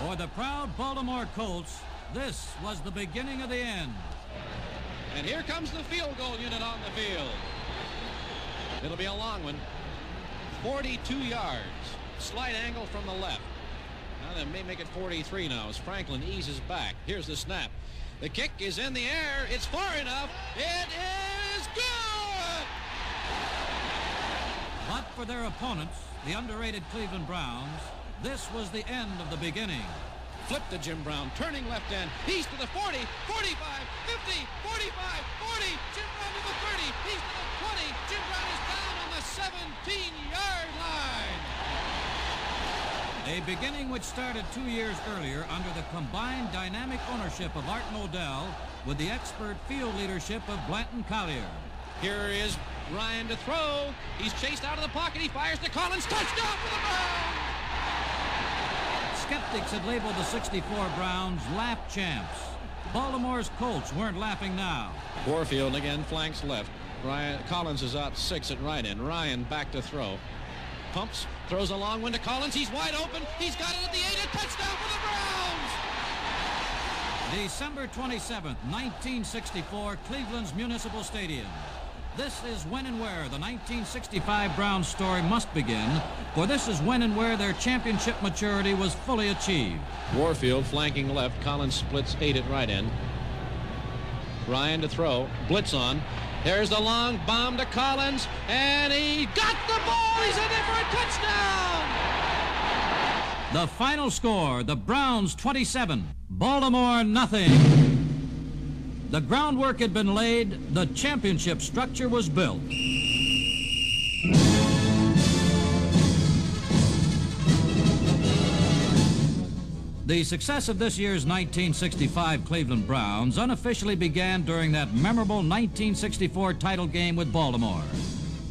For the proud Baltimore Colts, this was the beginning of the end. And here comes the field goal unit on the field. It'll be a long one. 42 yards. Slight angle from the left. Now they may make it 43 now as Franklin eases back. Here's the snap. The kick is in the air. It's far enough. It is good! But for their opponents, the underrated Cleveland Browns, this was the end of the beginning. Flip to Jim Brown, turning left end. He's to the 40, 45, 50, 45, 40. Jim Brown to the 30. He's to the 20. Jim Brown is down on the 17-yard line. A beginning which started 2 years earlier under the combined dynamic ownership of Art Modell with the expert field leadership of Blanton Collier. Here is Ryan to throw. He's chased out of the pocket. He fires to Collins. Touchdown for the Browns! Skeptics had labeled the '64 Browns lap champs. Baltimore's Colts weren't laughing now. Warfield again flanks left. Collins is out 6 at right end. Ryan back to throw. Pumps, throws a long one to Collins. He's wide open. He's got it at the 8. A touchdown for the Browns! December 27th, 1964, Cleveland's Municipal Stadium. This is when and where the 1965 Browns story must begin, for this is when and where their championship maturity was fully achieved. Warfield flanking left. Collins splits 8 at right end. Ryan to throw. Blitz on. There's the long bomb to Collins, and he got the ball. He's in there for a touchdown. The final score, the Browns 27, Baltimore nothing. The groundwork had been laid, the championship structure was built. The success of this year's 1965 Cleveland Browns unofficially began during that memorable 1964 title game with Baltimore.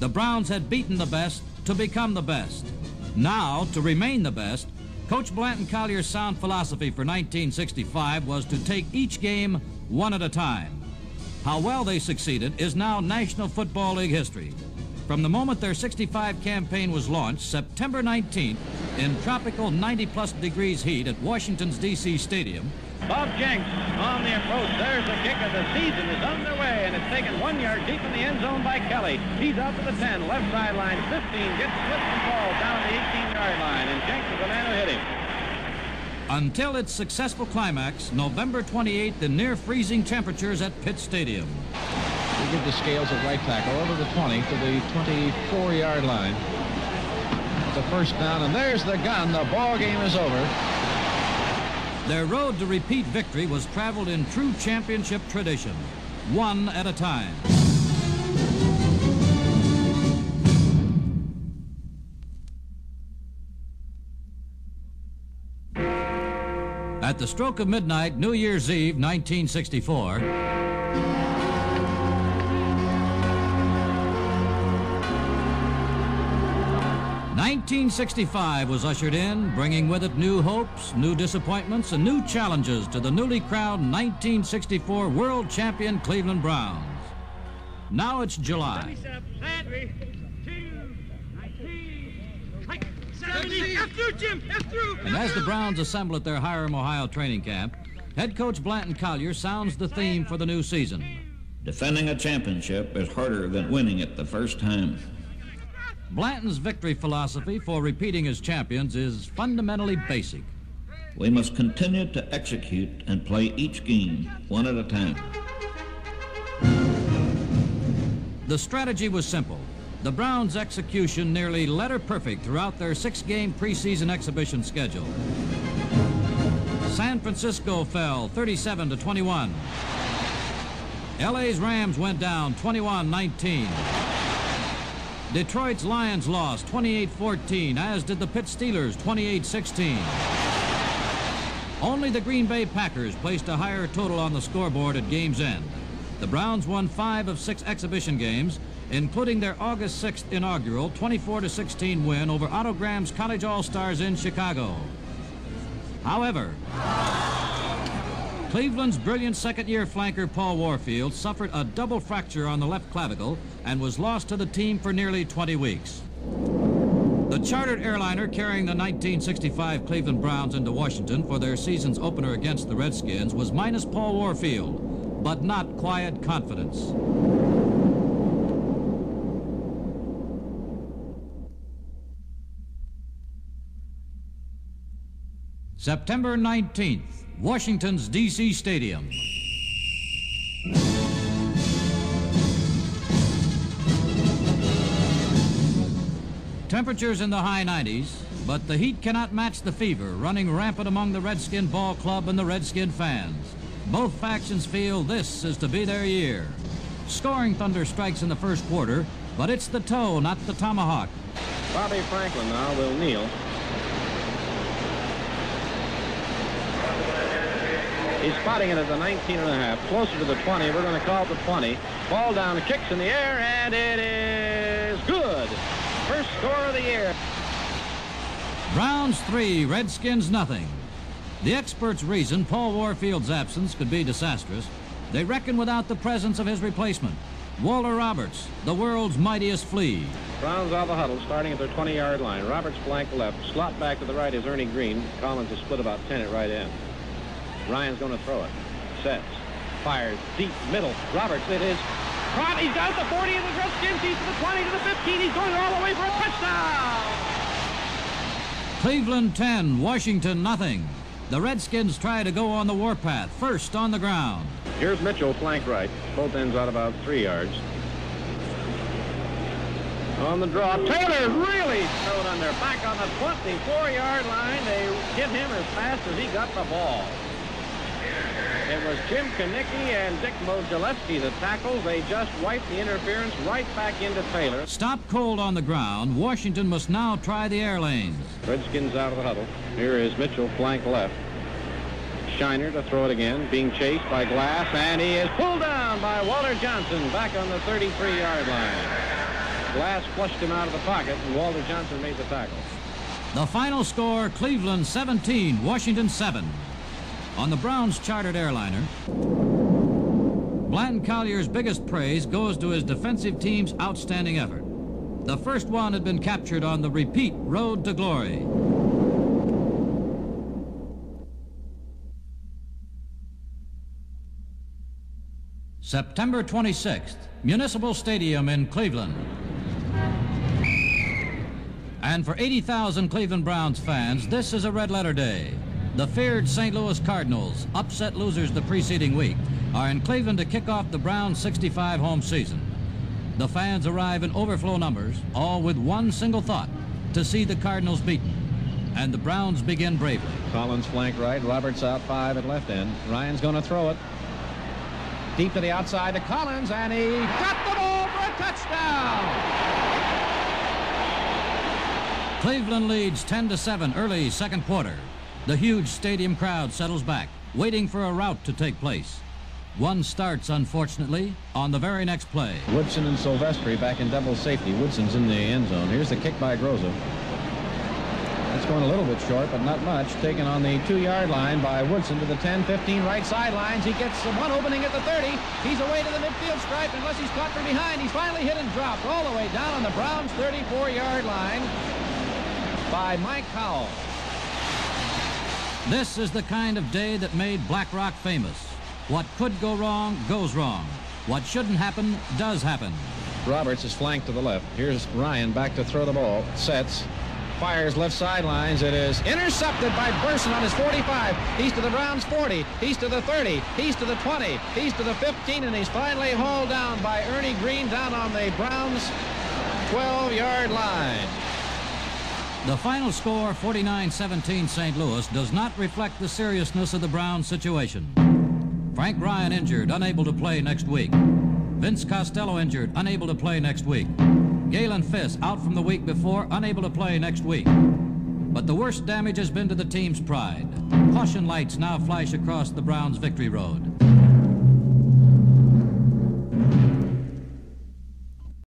The Browns had beaten the best to become the best. Now, to remain the best, Coach Blanton Collier's sound philosophy for 1965 was to take each game one at a time. How well they succeeded is now National Football League history. From the moment their 65 campaign was launched, September 19th, in tropical 90-plus degrees heat at Washington's D.C. Stadium. Bob Jenks on the approach. There's the kick of the season is underway, and it's taken 1 yard deep in the end zone by Kelly. He's out to the 10, left sideline, 15, gets slipped and falls down the 18-yard line, and Jenks is the man who hit him. Until its successful climax, November 28th, in near-freezing temperatures at Pitt Stadium. We give the scales at right tackle over the 20 to the 24-yard line. It's a first down, and there's the gun. The ball game is over. Their road to repeat victory was traveled in true championship tradition, one at a time. At the stroke of midnight, New Year's Eve, 1964, 1965 was ushered in, bringing with it new hopes, new disappointments, and new challenges to the newly crowned 1964 world champion Cleveland Browns. Now it's July. And as the Browns assemble at their Hiram, Ohio training camp, head coach Blanton Collier sounds the theme for the new season. Defending a championship is harder than winning it the first time. Blanton's victory philosophy for repeating as champions is fundamentally basic. We must continue to execute and play each game one at a time. The strategy was simple. The Browns' execution nearly letter perfect throughout their 6-game preseason exhibition schedule. San Francisco fell 37-21. LA's Rams went down 21-19. Detroit's Lions lost 28-14, as did the Pitt Steelers 28-16. Only the Green Bay Packers placed a higher total on the scoreboard at game's end. The Browns won 5 of 6 exhibition games, including their August 6th inaugural 24-16 win over Otto Graham's College All-Stars in Chicago. However, Cleveland's brilliant second-year flanker Paul Warfield suffered a double fracture on the left clavicle and was lost to the team for nearly 20 weeks. The chartered airliner carrying the 1965 Cleveland Browns into Washington for their season's opener against the Redskins was minus Paul Warfield, but not quiet confidence. September 19th, Washington's D.C. Stadium. Temperatures in the high 90s, but the heat cannot match the fever running rampant among the Redskin ball club and the Redskin fans. Both factions feel this is to be their year. Scoring thunder strikes in the first quarter, but it's the toe, not the tomahawk. Bobby Franklin now will kneel. He's spotting it at the 19.5, closer to the 20. We're going to call it the 20. Ball down, kicks in the air, and it is good. First score of the year. Browns 3, Redskins nothing. The experts reason Paul Warfield's absence could be disastrous. They reckon without the presence of his replacement, Walter Roberts, the world's mightiest flea. Browns out of the huddle, starting at their 20-yard line. Roberts flank left. Slot back to the right is Ernie Green. Collins is split about 10 at right end. Ryan's going to throw it. Sets. Fires. Deep middle. Roberts, it is. Caught. He's got the 40 of the Redskins. He's to the 20, to the 15. He's going all the way for a touchdown. Cleveland 10, Washington nothing. The Redskins try to go on the warpath, first on the ground. Here's Mitchell, flank right. Both ends out about 3 yards. On the draw, Taylor really thrown under. Back on the 24-yard line. They hit him as fast as he got the ball. It was Jim Kanicki and Dick Modzelewski, the tackles. They just wiped the interference right back into Taylor. Stopped cold on the ground, Washington must now try the air lanes. Redskins out of the huddle. Here is Mitchell, flank left. Shiner to throw it again, being chased by Glass, and he is pulled down by Walter Johnson back on the 33-yard line. Glass flushed him out of the pocket, and Walter Johnson made the tackle. The final score, Cleveland 17, Washington 7. On the Browns chartered airliner, Blanton Collier's biggest praise goes to his defensive team's outstanding effort. The first one had been captured on the repeat Road to Glory. September 26th, Municipal Stadium in Cleveland. And for 80,000 Cleveland Browns fans, this is a red-letter day. The feared St. Louis Cardinals, upset losers the preceding week, are in Cleveland to kick off the Browns' 65 home season. The fans arrive in overflow numbers, all with one single thought, to see the Cardinals beaten. And the Browns begin bravely. Collins flank right, Roberts out 5 at left end. Ryan's going to throw it. Deep to the outside to Collins, and he got the ball for a touchdown! Cleveland leads 10-7 early second quarter. The huge stadium crowd settles back, waiting for a rout to take place. One starts, unfortunately, on the very next play. Woodson and Silvestri back in double safety. Woodson's in the end zone. Here's the kick by Groza. That's going a little bit short, but not much. Taken on the 2-yard line by Woodson to the 10-15 right sidelines. He gets one opening at the 30. He's away to the midfield stripe unless he's caught from behind. He's finally hit and dropped all the way down on the Browns' 34-yard line by Mike Howell. This is the kind of day that made Black Rock famous. What could go wrong, goes wrong. What shouldn't happen, does happen. Roberts is flanked to the left. Here's Ryan back to throw the ball. Sets. Fires left sidelines. It is intercepted by Burson on his 45. He's to the Browns' 40. He's to the 30. He's to the 20. He's to the 15. And he's finally hauled down by Ernie Green down on the Browns' 12-yard line. The final score, 49-17 St. Louis, does not reflect the seriousness of the Browns' situation. Frank Ryan injured, unable to play next week. Vince Costello injured, unable to play next week. Galen Fiss out from the week before, unable to play next week. But the worst damage has been to the team's pride. Caution lights now flash across the Browns' victory road.